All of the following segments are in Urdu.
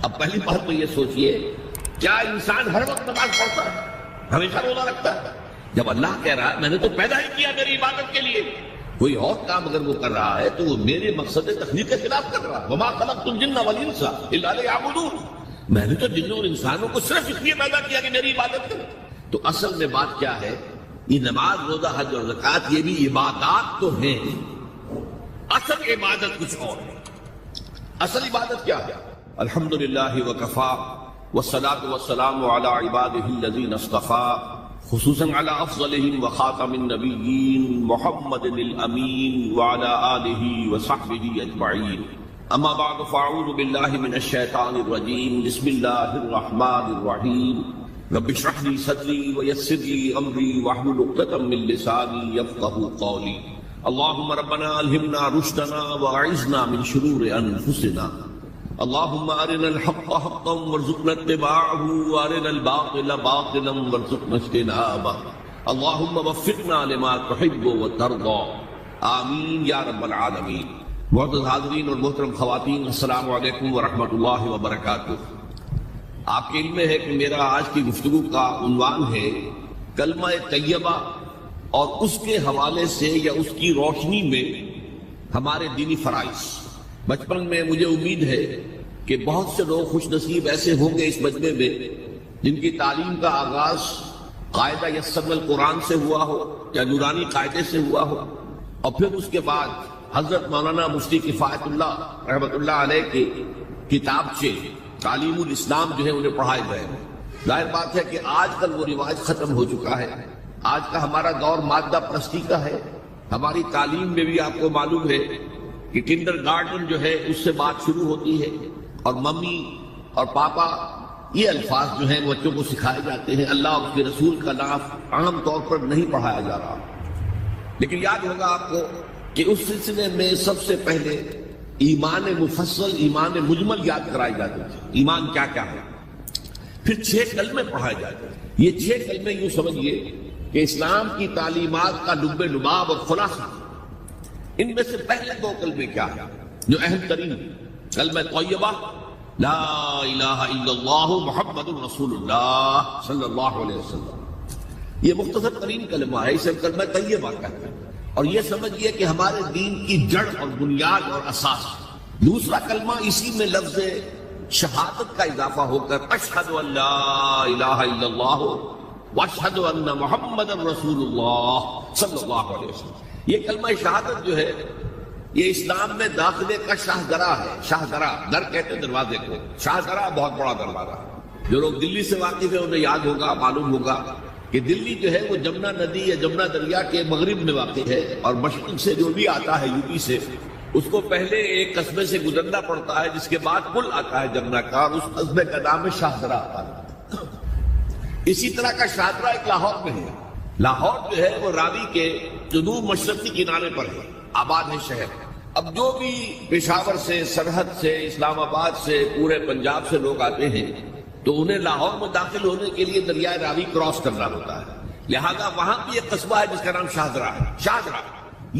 اب پہلی بات تو یہ سوچئے، کیا انسان ہر وقت نماز پڑھتا ہے؟ ہمیشہ روزہ رکھتا ہے؟ جب اللہ کہہ رہا ہے میں نے تو پیدا ہی کیا میری عبادت کے لیے، کوئی اور کام اگر وہ کر رہا ہے تو وہ میرے مقصد تخلیق کے خلاف کر رہا ہے۔ وما خلقت الجن والانس الا لیعبدون، میں نے تو جنوں اور انسانوں کو صرف اس لیے پیدا کیا کہ میری عبادت کریں۔ تو اصل میں بات کیا ہے؟ یہ نماز، روزہ، حج اور زکوٰۃ یہ بھی عبادات تو ہیں، اصل عبادت کچھ اور ہے۔ اصل عبادت کیا ہے؟ الحمدللہ وکفا والصلاة والسلام علی عبادہ الذین اصطفیٰ، خصوصاً علی افضلہم وخاتم النبیین محمد الامین وعلی آلہ وصحبہ اجمعین، اما بعد فاعوذ باللہ من الشیطان الرجیم، بسم اللہ الرحمن الرحیم، رب اشرح لی صدری ویسر لی امری واحلل عقدۃ من لسانی یفقہوا قولی، اللہم ربنا الہمنا رشدنا واعذنا من شرور انفسنا، اللہم ارنا الحق حقا وارزقنا اتباعہ وارنا الباطل باطلا وارزقنا اجتنابہ، اللہم وفقنا لما تحب وترضى، آمین یا رب العالمین۔ معزز حاضرین اور محترم خواتین، السلام علیکم ورحمۃ اللہ وبرکاتہ۔ آپ کے علم میں ہے کہ میرا آج کی گفتگو کا عنوان ہے کلمہ طیبہ اور اس کے حوالے سے یا اس کی روشنی میں ہمارے دینی فرائض۔ بچپن میں مجھے امید ہے کہ بہت سے لوگ خوش نصیب ایسے ہوں گے اس مجمع میں جن کی تعلیم کا آغاز قاعدہ یسرنا القرآن سے ہوا ہو یا نورانی قاعدے سے ہوا ہو، اور پھر اس کے بعد حضرت مولانا مفتی کفایت اللہ رحمۃ اللہ علیہ کی کتابچے تعلیم الاسلام جو ہے انہیں پڑھائے گئے۔ ظاہر بات ہے کہ آج کل وہ رواج ختم ہو چکا ہے، آج کا ہمارا دور مادہ پرستی کا ہے۔ ہماری تعلیم میں بھی آپ کو معلوم ہے کہ کنڈر گارڈن جو ہے اس سے بات شروع ہوتی ہے، اور ممی اور پاپا یہ الفاظ جو ہیں بچوں کو سکھائے جاتے ہیں، اللہ اور اس کے رسول کا نام عام طور پر نہیں پڑھایا جا رہا۔ لیکن یاد ہوگا آپ کو کہ اس سلسلے میں سب سے پہلے ایمان مفصل، ایمان مجمل یاد کرائی جاتی تھی، ایمان کیا کیا ہے، پھر 6 کلمے پڑھائے جاتے ہیں۔ یہ 6 کلمے یوں سمجھیے کہ اسلام کی تعلیمات کا لب لباب اور خلاصہ۔ ان میں سے پہلے 2 کلمے کیا ہیں جو اہم ترین؟ کلمہ طیبہ لا الہ الا اللہ محمد رسول اللہ صلی اللہ علیہ وسلم، یہ مختصر ترین کلمہ ہے، اسے کلمہ طیبہ کہتے ہیں، اور یہ سمجھیے کہ ہمارے دین کی جڑ اور بنیاد اور اساس ہے۔ دوسرا کلمہ اسی میں لفظ شہادت کا اضافہ ہو کر اشہد ان لا الہ الا اللہ واشہد ان محمد رسول اللہ صلی اللہ علیہ وسلم۔ یہ کلمہ شہادت جو ہے یہ اسلام میں داخلے کا شاہدرہ ہے۔ شاہدرہ، در کہتے ہیں دروازے کو، شاہدرہ بہت بڑا دروازہ ہے۔ جو لوگ دلی سے واقف ہیں انہیں یاد ہوگا، معلوم ہوگا کہ دلی جو ہے وہ جمنا ندی یا جمنا دریا کے مغرب میں واقع ہے، اور مشرق سے جو بھی آتا ہے یو پی سے، اس کو پہلے ایک قصبے سے گزرنا پڑتا ہے جس کے بعد پل آتا ہے جمنا کا، اور اس قصبے کا نام ہے شاہدرہ آتا ہے۔ اسی طرح کا شاہدرہ ایک لاہور میں ہے۔ لاہور جو ہے وہ راوی کے جنوب مشرقی کنارے پر ہے، آباد ہے شہر۔ اب جو بھی پشاور سے، سرحد سے، اسلام آباد سے، پورے پنجاب سے لوگ آتے ہیں تو انہیں لاہور میں داخل ہونے کے لیے دریائے راوی کراس کرنا ہوتا ہے، لہذا وہاں بھی ایک قصبہ ہے جس کا نام شاہدرہ ہے۔ شاہدرہ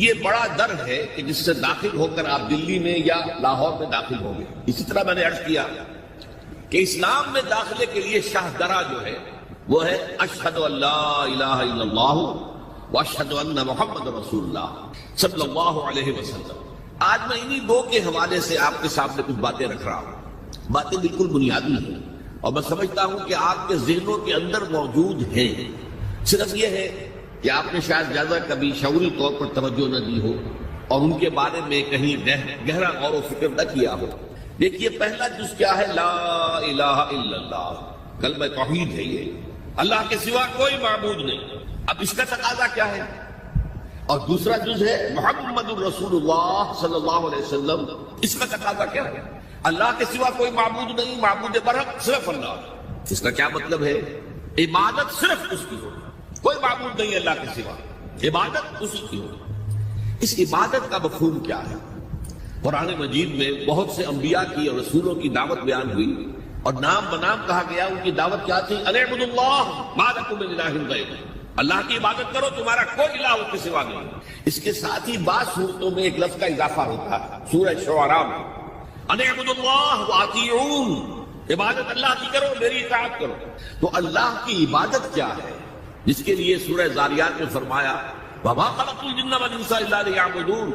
یہ بڑا در ہے کہ جس سے داخل ہو کر آپ دلی میں یا لاہور میں داخل ہوں گے۔ اسی طرح میں نے عرض کیا کہ اسلام میں داخلے کے لیے شاہدرہ جو ہے وہ ہے اشہد ان لا الہ الا اللہ واشہد ان محمد رسول اللہ صلی اللہ علیہ وسلم۔ آج میں انہی 2 کے حوالے سے آپ کے سامنے کچھ باتیں رکھ رہا ہوں، باتیں بالکل بنیادی ہیں، اور میں سمجھتا ہوں کہ آپ کے ذہنوں کے اندر موجود ہیں۔ صرف یہ ہے کہ آپ نے شاید زیادہ کبھی شعوری طور پر توجہ نہ دی ہو اور ان کے بارے میں کہیں گہرا غور و فکر نہ کیا ہو۔ دیکھیے پہلا جز کیا ہے؟ لا الہ الا اللہ، کلمہ توحید ہے۔ یہ اللہ کے سوا کوئی معبود نہیں۔ اب اس کا تقاضا کیا ہے؟ اور دوسرا جز ہے محمد الرسول اللہ صلی اللہ علیہ وسلم، اس کا تقاضا کیا ہے؟ اللہ کے سوا کوئی معبود نہیں، معبود برحق صرف اللہ۔ اس کا کیا مطلب ہے؟ عبادت صرف اس کی ہو، کوئی معبود نہیں اللہ کے سوا، عبادت اسی کی ہو۔ اس عبادت کا مفہوم کیا ہے؟ قرآن مجید میں بہت سے انبیاء کی اور رسولوں کی دعوت بیان ہوئی، اور نام بنام کہا گیا ان کی دعوت کیا تھی؟ ان اعبدوا اللہ ما لکم من الہ غیرہ، اللہ کی عبادت کرو، تمہارا کوئی الہ اس کے سوا نہیں۔ اس کے ساتھ ہی بعض صورتوں میں ایک لفظ کا اضافہ ہوتا ہے، سورہ شعراء میں ان اعبدوا اللہ واطیعون، عبادت اللہ کی کرو، میری اطاعت کرو۔ تو اللہ کی عبادت کیا ہے، جس کے لیے سورہ ذاریات میں فرمایا وَمَا خَلَقْتُ الْجِنَّ وَالْإِنسَ إِلَّا لِيَعْبُدُونِ،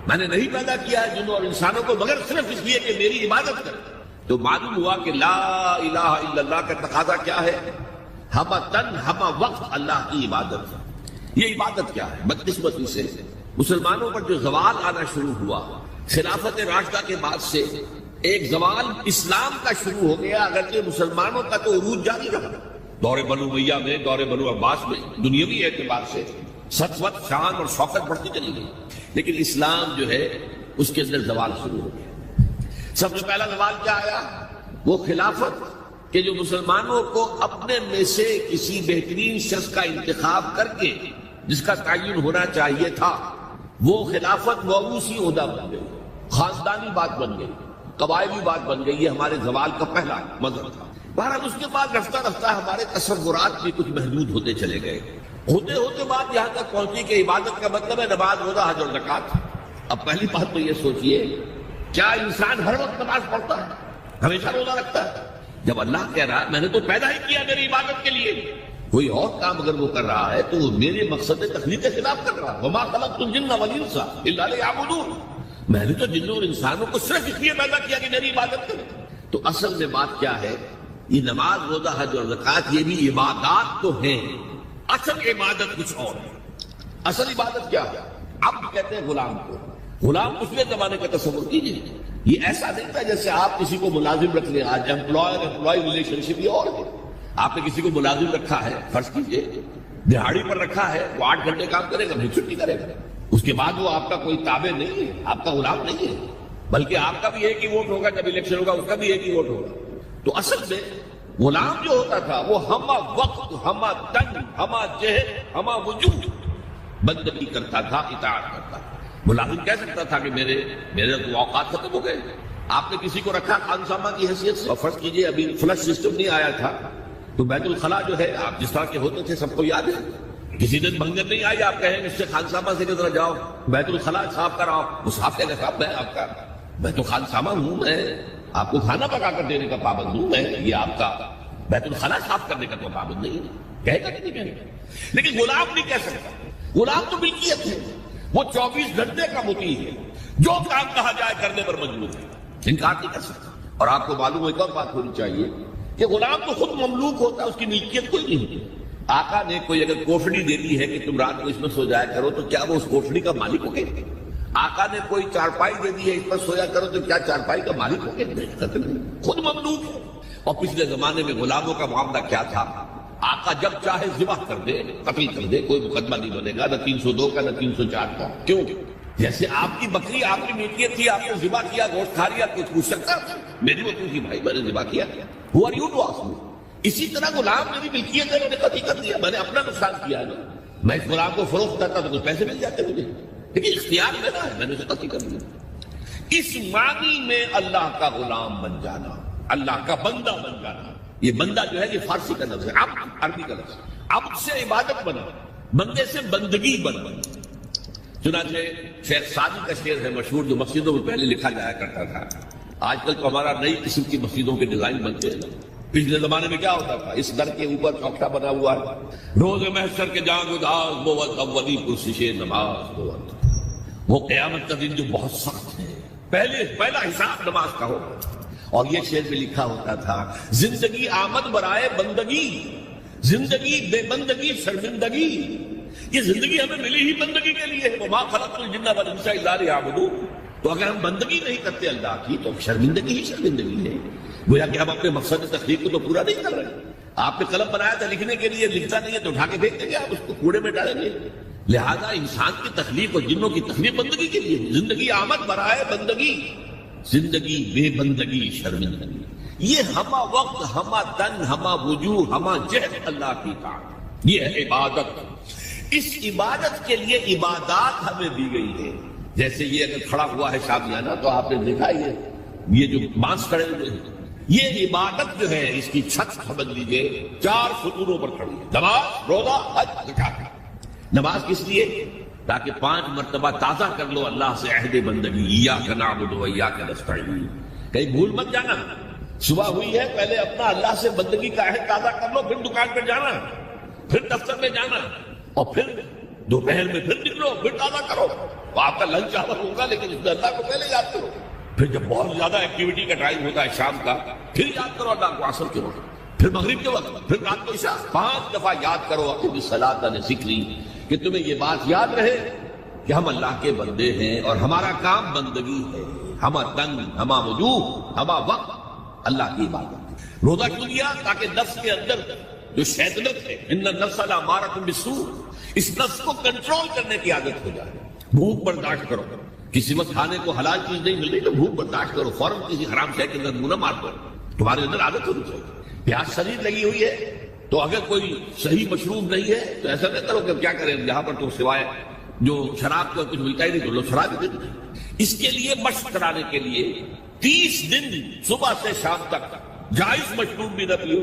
میں نے نہیں پیدا کیا ہے جنوں اور انسانوں کو مگر صرف اس لیے کہ میری عبادت کریں۔ تو معلوم ہوا کہ لا الہ الا اللہ کا تقاضا کیا ہے، ہمہ تن ہمہ وقت اللہ کی عبادت۔ یہ عبادت کیا ہے؟ بدقسمتی سے مسلمانوں پر جو زوال آنا شروع ہوا خلافت راشدہ کے بعد سے، ایک زوال اسلام کا شروع ہو گیا، اگرچہ مسلمانوں کا تو عروج جاری رہا۔ دور بنو امیہ میں، دور بنو عباس میں دنیاوی اعتبار سے سطوت، شان اور شوکت بڑھتی چلی گئی، لیکن اسلام جو ہے اس کے اندر زوال شروع ہو گیا۔ سب سے پہلا زوال کیا آیا؟ وہ خلافت کہ جو مسلمانوں کو اپنے میں سے کسی بہترین شخص کا انتخاب کر کے جس کا تعین ہونا چاہیے تھا، وہ خلافت موروثی عہدہ بن گئی، خاندانی بات بن گئی، قبائلی بات بن گئی۔ یہ ہمارے زوال کا پہلا منظر تھا۔ بہرحال اس کے بعد رفتہ رفتہ ہمارے تصورات بھی کچھ محدود ہوتے چلے گئے، ہوتے ہوتے بات یہاں تک پہنچی کہ عبادت کا مطلب ہے نماز، روزہ، حج اور زکوٰۃ۔ اب پہلی بات تو یہ سوچئے، کیا انسان ہر وقت نماز پڑھتا ہے، ہمیشہ روزہ رکھتا ہے؟ جب اللہ کہہ رہا ہے میں نے تو پیدا ہی کیا میری عبادت کے لیے، کوئی اور کام اگر وہ کر رہا ہے تو وہ میرے مقصد تخلیق کے خلاف کر رہا ہے۔ وَمَا خَلَقْتُ الْجِنَّ وَالْإِنسَ إِلَّا لِيَعْبُدُونِ، میں نے تو جنوں اور انسانوں کو صرف اس لیے پیدا کیا کہ میری عبادت کریں۔ تو اصل میں بات کیا ہے، یہ نماز، روزہ، حج اور زکوٰۃ یہ بھی عبادات تو ہیں، اصل عبادت کچھ اور ہے۔ اصل عبادت کیا ہے؟ عبد کہتے ہیں غلام کو۔ غلام پچھلے زمانے کا تصور کیجیے، یہ ایسا نہیں تھا جیسے آپ کسی کو ملازم رکھ لیں۔ آج امپلائی ریلیشن شپ یہ اور ہے۔ آپ نے کسی کو ملازم رکھا ہے، فرض کیجیے دہاڑی پر رکھا ہے، وہ 8 گھنٹے کام کرے گا، پھر چھٹی کرے گا، اس کے بعد وہ آپ کا کوئی تابع نہیں ہے، آپ کا غلام نہیں ہے، بلکہ آپ کا بھی ایک ہی ووٹ ہوگا، جب الیکشن ہوگا اس کا بھی ایک ہی ووٹ ہوگا۔ تو اصل میں غلام جو ہوتا تھا وہ ہمہ وقت، ہمہ تن، ہمہ جہد، ہمہ وجود بندگی کرتا تھا، اطاعت کرتا تھا۔ ملازم کہہ سکتا تھا کہ میرے تو اوقات ختم ہو گئے، آپ نے کسی کو رکھا خانسامہ کی حیثیت سے، اور فرض کیجئے ابھی فلش سسٹم نہیں آیا تھا تو بیت الخلاء جو ہے آپ جس طرح کے ہوتے تھے سب کو یاد ہے، کسی دن بھنگر نہیں آئی، آپ کہیں اس سے خانسامہ سے کس طرح جاؤ بیت الخلاء صاف کراؤ، وہ صاف کہہ گا صاحب میں آپ کا میں تو خانسامہ ہوں، میں آپ کو کھانا پکا کر دینے کا پابند ہوں، میں یہ آپ کا بیت الخلاء صاف کرنے کا تو پابند نہیں ہے، کہے گا کہ نہیں کہے گا؟ لیکن غلام نہیں کہہ سکتا، غلام تو ملکیت ہے، وہ 24 گھنٹے کا مطیع ہے، جو کام کہا جائے کرنے پر مجبور ہے، انکار نہیں کر سکتا۔ اور آپ کو معلوم ایک اور بات ہونی چاہیے کہ غلام تو خود مملوک ہوتا ہے، اس کی ملکیت کوئی نہیں ہوتی۔ آقا نے کوئی اگر کوٹڑی دے دی ہے کہ تم رات کو اس میں سو جایا کرو تو کیا وہ اس کوٹڑی کا مالک ہو گئے؟ آقا نے کوئی چارپائی دے دی ہے اس پر سویا کرو تو کیا چارپائی کا مالک ہو گئے؟ نہیں، خود مملوک ہے۔ اور پچھلے زمانے میں غلاموں کا معاملہ کیا تھا؟ آقا جب چاہے ذبح کر دے، قتل کر دے، کوئی مقدمہ نہیں بنے گا، نہ 302 کا نہ 304 کا۔ کیوں؟ جیسے آپ کی بکری آپ کی ملکیت تھی، آپ نے ذبح کیا، گوشت کھا لیا، کچھ پوچھ سکتا میری بکری تھی بھائی، میں نے ذبح کیا، Who are you to ask me؟ اسی طرح غلام میری ملکیت ہے، میں نے قتل کر دیا، میں نے اپنا نقصان کیا ہے نا، میں اس غلام کو فروخت کرتا تو کچھ پیسے مل جاتے مجھے، لیکن اختیار میرا ہے، میں نے اسے قتل کر دیا۔ اس معنی میں اللہ کا غلام بن جانا، اللہ کا بندہ بن جانا، یہ بندہ جو ہے یہ فارسی کا لفظ ہے، عبد عربی کا لفظ، عبد سے عبادت بنا، بندے سے بندگی بنا۔ چنانچہ شیخ سعدی کا شعر ہے مشہور، جو مسجدوں میں پہلے لکھا جایا کرتا تھا۔ آج کل تو ہمارا نئی قسم کی مسجدوں کے ڈیزائن بنتے ہیں، پچھلے زمانے میں کیا ہوتا تھا؟ اس در کے اوپر چوکٹا بنا ہوا ہے، روز محشر کے جان گداز بود اولی پرسش نماز بود، وہ قیامت کا دن جو بہت سخت ہے، پہلا حساب نماز کا ہوگا۔ اور یہ شعر میں لکھا ہوتا تھا، زندگی آمد برائے بندگی، زندگی بے بندگی شرمندگی، یہ زندگی ہمیں ملی ہی بندگی کے لیے ہے، وما خلقت الجن والانس الا لیعبدون۔ تو اگر ہم بندگی نہیں کرتے اللہ کی تو شرمندگی ہی شرمندگی ہے، گویا کہ ہم اپنے مقصد تخلیق کو تو پورا نہیں کر رہے۔ آپ نے قلم بنایا تھا لکھنے کے لیے، لکھتا نہیں ہے تو اٹھا کے پھینک دیں گے، آپ اس کو کوڑے میں ڈالیں گے۔ لہذا انسان کی تخلیق اور جنوں کی تخلیق بندگی کے لیے، زندگی آمد برائے بندگی، زندگی بے بندگی شرمندگی، یہ ہمہ وقت، ہمہ تن، ہمہ وجوہ، ہمہ جہد اللہ کی اطاعت، یہ ہے عبادت۔ اس عبادت کے لیے عبادات ہمیں دی گئی ہے۔ جیسے یہ اگر کھڑا ہوا ہے شامیانہ تو آپ نے دیکھا یہ جو بانس کھڑے ہوئے ہیں، یہ عبادت جو ہے اس کی چھت سمجھ لیجیے 4 ستونوں پر کھڑی ہے، نماز، روزہ، حج، زکوٰۃ۔ نماز کس لیے؟ تاکہ 5 مرتبہ تازہ کر لو اللہ سے عہد بندگی، ایاک نعبد و ایاک نستعین، کہیں بھول مت جانا۔ صبح ہوئی ہے، پہلے اپنا اللہ سے بندگی کا عہد تازہ کر لو، پھر دکان پہ جانا، پھر دفتر میں جانا، اور پھر دوپہر میں پھر نکلو، پھر تازہ کرو۔ وہ آپ کا لنچ آور ہوگا لیکن اس میں اللہ کو پہلے یاد کرو۔ پھر جب بہت زیادہ ایکٹیویٹی کا ٹائم ہوتا ہے شام کا، پھر یاد کرو اللہ کو عصر کے وقت، پھر مغرب کے وقت، پھر رات کو عشاء، 5 دفعہ یاد کرو اپنی صلاۃ ذکری، کہ تمہیں یہ بات یاد رہے کہ ہم اللہ کے بندے ہیں اور ہمارا کام بندگی ہے، ہما تن، ہما وجوہ، ہما وقت اللہ کی عبادت۔ روزہ کیوں دیا؟ تاکہ نفس کے اندر جو شیطنت ہے، ان النفس لامارۃ بالسوء، اس نفس کو کنٹرول کرنے کی عادت ہو جائے۔ بھوک برداشت کرو، کسی وقت کھانے کو حلال چیز نہیں مل رہی تو بھوک برداشت کرو، فوراً کسی حرام شے کے اندر منہ نہ مار دو، تمہارے اندر عادت ہونی چاہیے۔ پیاس شدید لگی ہوئی ہے تو اگر کوئی صحیح مشروب نہیں ہے تو ایسا نہ کرو کہ کیا کریں، یہاں پر تو سوائے جو شراب کا کچھ ملتا ہی نہیں تو لوگ شراب ہی دیتے ہیں۔ اس کے لیے مشق کرانے کے لیے 30 دن صبح سے شام تک جائز مشروب بھی نہ پیو،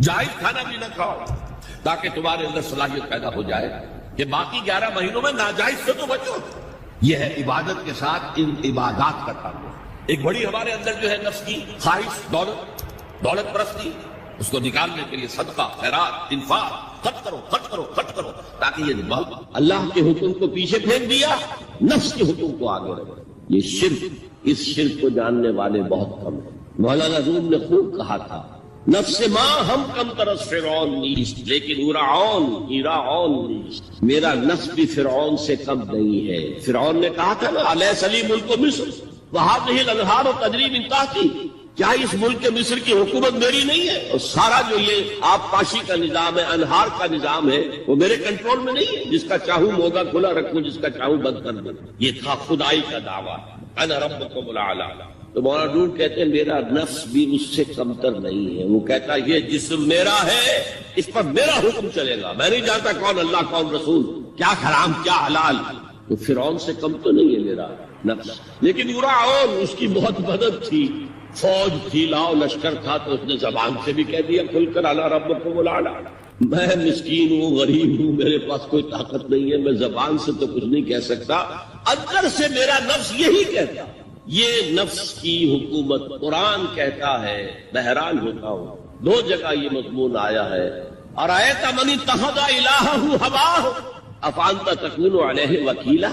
جائز کھانا بھی نہ کھاؤ، تاکہ تمہارے اندر صلاحیت پیدا ہو جائے کہ باقی 11 مہینوں میں ناجائز سے تو بچو۔ یہ ہے عبادت کے ساتھ ان عبادات کا تعلق۔ ایک بڑی ہمارے اندر جو ہے نفس کی خواہش، دولت پرستی، اس کو نکالنے کے لیے صدقہ، خیرات، انفاق، خرچ کرو، خرچ کرو، خرچ کرو، تاکہ یہ اللہ کے حکم کو پیچھے پھینک دیا، نفس کے حکم کو آگے رکھو۔ یہ شرک، اس شرک کو جاننے والے بہت کم ہیں۔ مولانا روم نے خوب کہا تھا، نفس ماں ہم کم ترس فرعون نیست لیکن ایراعون نیست، میرا نفس بھی فرعون سے کم نہیں ہے۔ فرعون نے کہا تھا نا، الیس لی ملک مصر وہذہ الانہار تجری من تحتی، کیا اس ملک مصر کی حکومت میری نہیں ہے؟ اور سارا جو یہ آب پاشی کا نظام ہے، انہار کا نظام ہے، وہ میرے کنٹرول میں نہیں ہے، جس کا چاہوں موگا کھلا رکھوں، جس کا چاہوں بند کر دوں۔ یہ تھا خدائی کا دعویٰ، انا ربکم الاعلی۔ تو مولانا روم کہتے ہیں میرا نفس بھی اس سے کمتر نہیں ہے۔ وہ کہتا ہے یہ جسم میرا ہے، اس پر میرا حکم چلے گا، میں نہیں جانتا کون اللہ کون رسول، کیا حرام کیا حلال۔ تو فرعون سے کم تو نہیں ہے میرا نفس، لیکن یراعون، اس کی بہت مدد تھی، فوج تھی، لاؤ لشکر تھا، تو اس نے زبان سے بھی کہہ دیا کھل کر انا ربکم الاعلی۔ میں مسکین ہوں، غریب ہوں، میرے پاس کوئی طاقت نہیں ہے، میں زبان سے تو کچھ نہیں کہہ سکتا، اندر سے میرا نفس یہی کہتا۔ یہ نفس کی حکومت قرآن کہتا ہے، بحران ہوتا ہوں، 2 جگہ یہ مضمون آیا ہے، ارأیت من اتخذ الہہ ہواہ افانت تکون علیہ وکیلا۔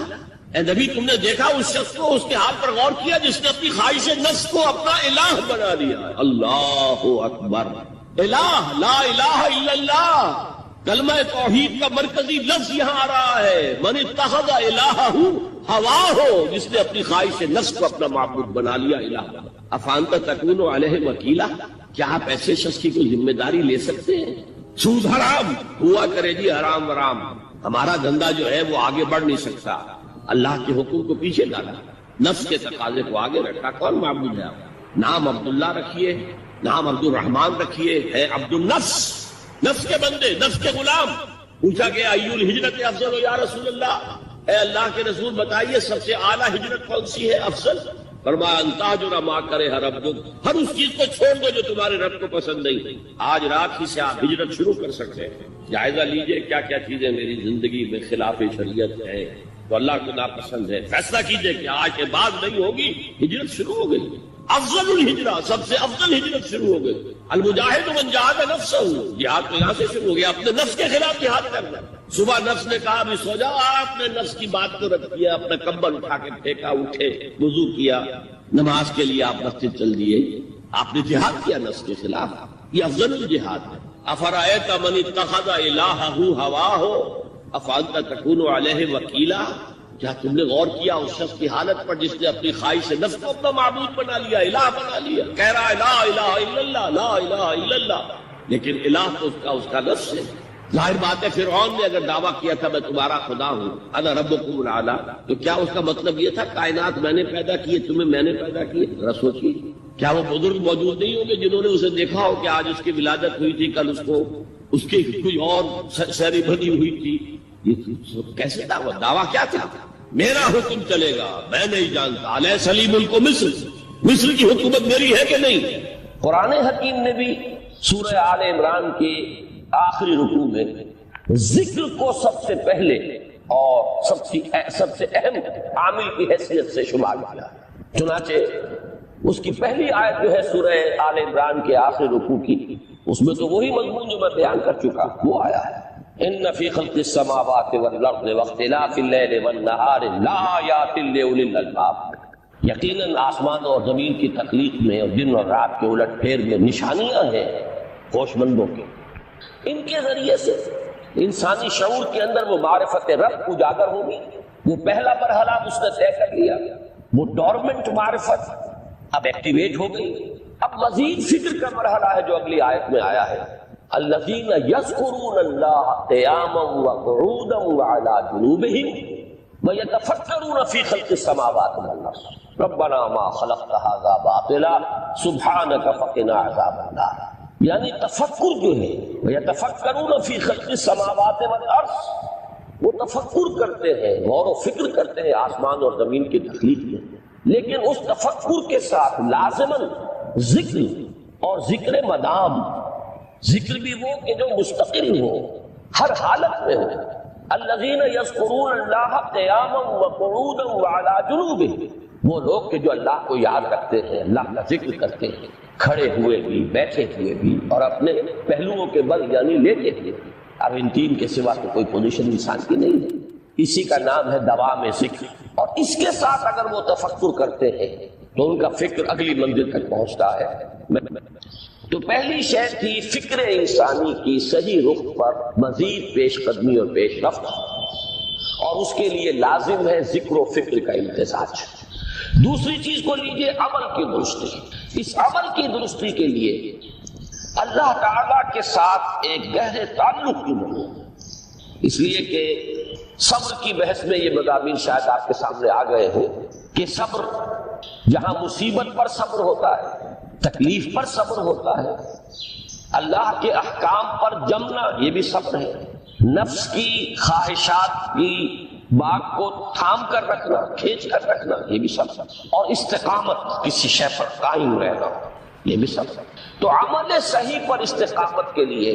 اے نبی تم نے دیکھا اس شخص کو، اس کے حال پر غور کیا جس نے اپنی خواہش نفس کو اپنا الہ بنا لیا۔ اللہ اکبر، الہ، لا الہ الا اللہ، کلمہ توحید کا مرکزی لفظ یہاں آ رہا ہے۔ من اتخذ الہہ ہواہ، جس نے اپنی خواہش نفس کو اپنا معبود بنا لیا، الہ بنا۔ افانت تکون علیہ وکیلا، کیا آپ ایسے شخص کی کوئی ذمہ داری لے سکتے ہیں؟ سود حرام ہوا کرے جی، حرام ورام، ہمارا دھندا جو ہے وہ آگے بڑھ نہیں سکتا، اللہ کے حکم کو پیچھے ڈالا، نفس کے تقاضے کو آگے رکھا۔ کون معبود ہے آپ؟ نام عبداللہ رکھیے، نام عبد الرحمان رکھیے، ہے عبد النفس، نفس کے بندے، نفس کے غلام۔ پوچھا گیا ایو الہجرت افضل یا رسول اللہ، اے اللہ کے رسول بتائیے سب سے اعلیٰ ہجرت کون سی ہے، افضل؟ فرمایا ان تہجر ما کرہ ربک، ہر اس چیز کو چھوڑ دو جو تمہارے رب کو پسند نہیں۔ آج رات ہی سے آپ ہجرت شروع کر سکتے ہیں، جائزہ لیجئے کیا کیا چیزیں میری زندگی میں خلاف شریعت ہے تو اللہ کو ناپسند ہے، فیصلہ کیجئے کہ آج کے بعد نہیں ہوگی، ہجرت شروع ہو گئی۔ افضل الہجرہ، سب سے افضل ہجرت شروع ہو گئی۔ المجاہد من جاہد نفسہ، جہاد تو یہاں سے شروع ہو گیا، اپنے نفس کے خلاف جہاد کرنا۔ صبح نفس نے کہا ابھی سو جاؤ، آپ نے نفس کی بات کو رد کیا، اپنا کمبل اٹھا کے پھینکا، اٹھے، وضو کیا، نماز کے لیے آپ مسجد چل دیے، آپ نے جہاد کیا نفس کے خلاف، یہ افضل الجہاد ہے۔ افرأیت من اتخذ الہہ ہواہ افانت تکون علیہ وکیلا، کیا تم نے غور کیا اس شخص کی حالت پر جس نے اپنی خواہش نفس کو اپنا معبود بنا لیا، الہ بنا لیا، کہہ رہا ہے لا الہ الا اللہ، لا الہ الا اللہ، لیکن الہ تو اس کا نفس ہے۔ ظاہر بات ہے فرعون نے اگر دعویٰ کیا تھا میں تمہارا خدا ہوں، انا ربکم الاعلی، تو کیا اس کا مطلب یہ تھا کائنات میں نے پیدا کی، تمہیں میں نے پیدا کی؟ ذرا سوچیے، کیا وہ بزرگ موجود نہیں ہوں گے جنہوں نے اسے دیکھا ہو کہ آج اس کی ولادت ہوئی تھی، کل اس کی کوئی اور سیری بنی ہوئی تھی؟ یہ کیسے دعویٰ کیا تھا؟ میرا حکم چلے گا، میں نہیں جانتا، الیس لی ملک مصر، مصر کی حکومت میری ہے کہ نہیں؟ قرآن حکیم نے بھی سورہ آل عمران کے آخری رکوع میں ذکر کو سب سے پہلے اور سب سے اہم عامل کی حیثیت سے شمار کیا۔ چنانچہ اس کی پہلی آیت جو ہے سورہ آل عمران کے آخری رکوع کی، اس میں تو وہی مضمون جو میں بیان کر چکا وہ آیا ہے، ان فی خلق السماوات والارض واختلاف اللیل والنہار لآیات لأولی الالباب، یقیناً آسمانوں اور زمین کی تخلیق میں اور دن اور رات کے الٹ پھیر میں نشانیاں ہیں ہوش مندوں کے۔ ان کے ذریعے سے انسانی شعور کے اندر وہ معرفت رب اجاگر ہوگی۔ وہ پہلا مرحلہ اس نے طے کر لیا، وہ ڈورمنٹ معرفت اب ایکٹیویٹ ہو گئی۔ اب مزید فکر کا مرحلہ ہے جو اگلی آیت میں آیا ہے، الذین یذکرون اللہ قیاما وقعودا وعلی جنوبہم ویتفکرون فی خلق السماوات والارض ربنا ما خلقت ھذا باطلا سبحانک فقنا عذاب النار۔ یعنی تفکر جو ہے ویتفکرون فی خلق السماوات والارض، وہ تفکر کرتے ہیں، غور و فکر کرتے ہیں آسمان اور زمین کی تخلیق میں، لیکن اس تفکر کے ساتھ لازماً ذکر اور ذکر مدام، ذکر بھی وہ کہ جو مستقل ہو، ہر حالت میں ہو۔ الذین یذکرون اللہ قیاما وقعودا وعلی جنوبہم، وہ لوگ کہ جو اللہ کو یاد رکھتے ہیں، اللہ کا ذکر کرتے ہیں، کھڑے ہوئے بھی، بیٹھے ہوئے بھی، اور اپنے پہلوؤں کے بل یعنی لیٹے ہوئے بھی۔ اب ان تین کے سوا تو کوئی پوزیشن انسان کی نہیں ہے، اسی کا نام ہے دوام ذکر۔ اور اس کے ساتھ اگر وہ تفکر کرتے ہیں تو ان کا فکر اگلی منزل تک پہنچتا ہے۔ تو پہلی شے تھی فکر انسانی کی صحیح رخ پر مزید پیش قدمی اور پیش رفت، اور اس کے لیے لازم ہے ذکر و فکر کا امتزاج۔ دوسری چیز کو لیجئے عمل کی درستی۔ اس عمل کی درستی کے لیے اللہ تعالیٰ کے ساتھ ایک گہرے تعلق کی ضرورت، اس لیے کہ صبر کی بحث میں یہ مضامین شاید آپ کے سامنے آ گئے ہوں کہ صبر، جہاں مصیبت پر صبر ہوتا ہے، تکلیف پر صبر ہوتا ہے، اللہ کے احکام پر جمنا یہ بھی صبر ہے، نفس کی خواہشات کی باغ کو تھام کر رکھنا، کھینچ کر رکھنا یہ بھی صبر، اور استقامت کسی شے پر قائم رہنا یہ بھی صبر۔ تو عمل صحیح پر استقامت کے لیے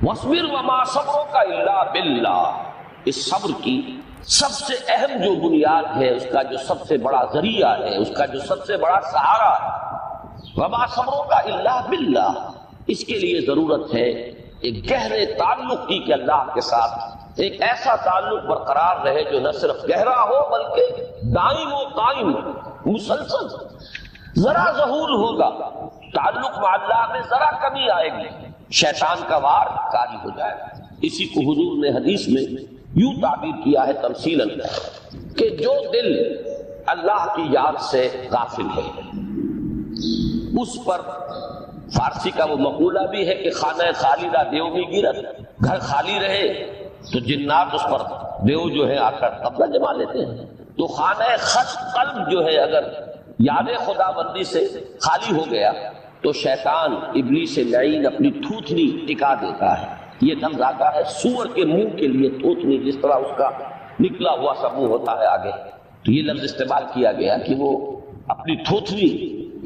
وَاصْبِرْ وَمَا صَبْرُكَ إِلَّا بِاللَّهِ، اس صبر کی سب سے اہم جو بنیاد ہے، اس کا جو سب سے بڑا ذریعہ ہے، اس کا جو سب سے بڑا سہارا ہے، وَمَا صَبْرُكَ إِلَّا بِاللَّهِ، اس کے لیے ضرورت ہے ایک گہرے تعلق کی کہ اللہ کے ساتھ ایک ایسا تعلق برقرار رہے جو نہ صرف گہرا ہو بلکہ دائم و قائم مسلسل۔ ذرا ظہور ہوگا تعلق مع اللہ میں، ذرا کمی آئے گی، شیطان کا وار کاری ہو جائے گا۔ اسی کو حضور نے حدیث میں یوں تعبیر کیا ہے تمثیلاً کہ جو دل اللہ کی یاد سے غافل ہے اس پر، فارسی کا وہ مقولہ بھی ہے کہ خانہ خالی را دیو میں گرت، گھر خالی رہے تو جنات اس پر دیو جو ہے آ کر قبضہ جما لیتے ہیں۔ تو خانہ خط قلب جو ہے اگر یاد خدا بندی سے خالی ہو گیا تو شیطان ابلیس لعین اپنی تھوتنی ٹکا دیتا ہے۔ یہ لفظ آتا ہے سور کے منہ کے لیے تھوتنی، جس طرح اس کا نکلا ہوا سا منہ ہوتا ہے آگے، تو یہ لفظ استعمال کیا گیا کہ وہ اپنی تھوتنی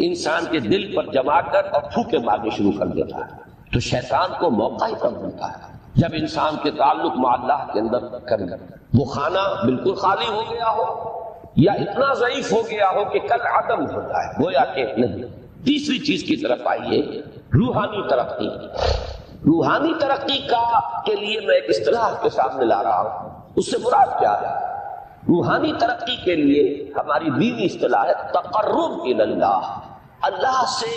انسان کے دل پر جما کر اور پھوکے مارنے شروع کر دیتا ہے۔ تو شیطان کو موقع ہی کم ملتا ہے جب انسان کے تعلق مع اللہ کے اندر کرے، وہ خانہ بالکل خالی ہو گیا ہو یا اتنا ضعیف ہو گیا ہو کہ کل عدم ہوتا ہے، گویا کہ نہیں۔ تیسری چیز کی طرف آئیے، روحانی ترقی۔ روحانی ترقی کے لیے میں ایک اصطلاح کے سامنے لا رہا ہوں، اس سے مراد کیا ہے؟ روحانی ترقی کے لیے ہماری دینی اصطلاح ہے تقرب الی اللہ، اللہ سے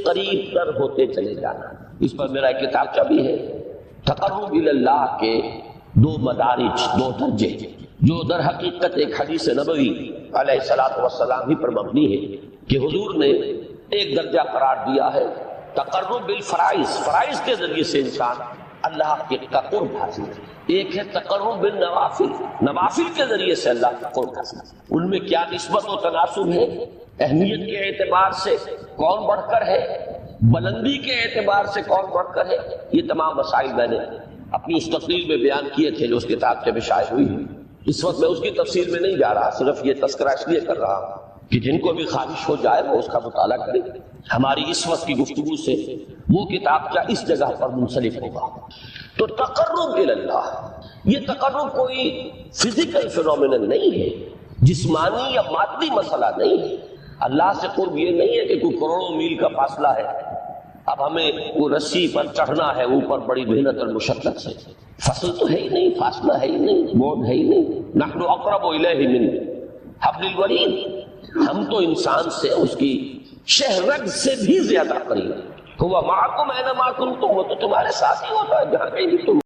قریب تر ہوتے چلے جانا۔ اس پر میرا ایک کتابچہ بھی ہے، تقرب الی اللہ کے دو مدارج، دو درجے، جو در حقیقت ایک حدیث نبوی علیہ الصلوۃ والسلام ہی پر مبنی ہے کہ حضور نے ایک درجہ قرار دیا ہے تقرب بالفرائض، فرائض کے ذریعے سے انسان اللہ کے قرب حاصل ہے۔ ایک ہے تقرب بالنوافل، نوافل کے ذریعے سے اللہ کا قرب حاصل ہے۔ ان میں کیا نسبت و تناسب ہے، اہمیت کے اعتبار سے کون بڑھ کر ہے، بلندی کے اعتبار سے کون بڑھ کر ہے، یہ تمام مسائل میں نے اپنی اس تقریر میں بیان کیے تھے جو اس کتاب سے شائع ہوئی ہے۔ اس وقت میں اس کی تفصیل میں نہیں جا رہا، صرف یہ تذکرہ اس لیے کر رہا ہوں کہ جن کو بھی خواہش ہو جائے وہ اس کا مطالعہ کرے۔ ہماری اس وقت کی گفتگو سے وہ کتاب کیا اس جگہ پر منسلک ہوگا۔ تو تقرب الی اللہ، یہ تقرب کوئی فزیکل فینومینل نہیں ہے، جسمانی یا مادی مسئلہ نہیں ہے۔ اللہ سے قرب یہ نہیں ہے کہ کوئی کروڑوں میل کا فاصلہ ہے، اب ہمیں وہ رسی پر چڑھنا ہے اوپر بڑی محنت اور مشقت سے، فصل تو ہے ہی نہیں، فاصلہ ہے ہی نہیں، موڈ ہے ہی نہیں۔ نحن اقرب الیہ من حبل الورید، ہم تو انسان سے اس کی شہرگ سے بھی زیادہ قریب۔ ہوا معکم اینما کنتم، وہ تو تمہارے ساتھ ہی ہوتا ہے جہاں کہیں بھی تم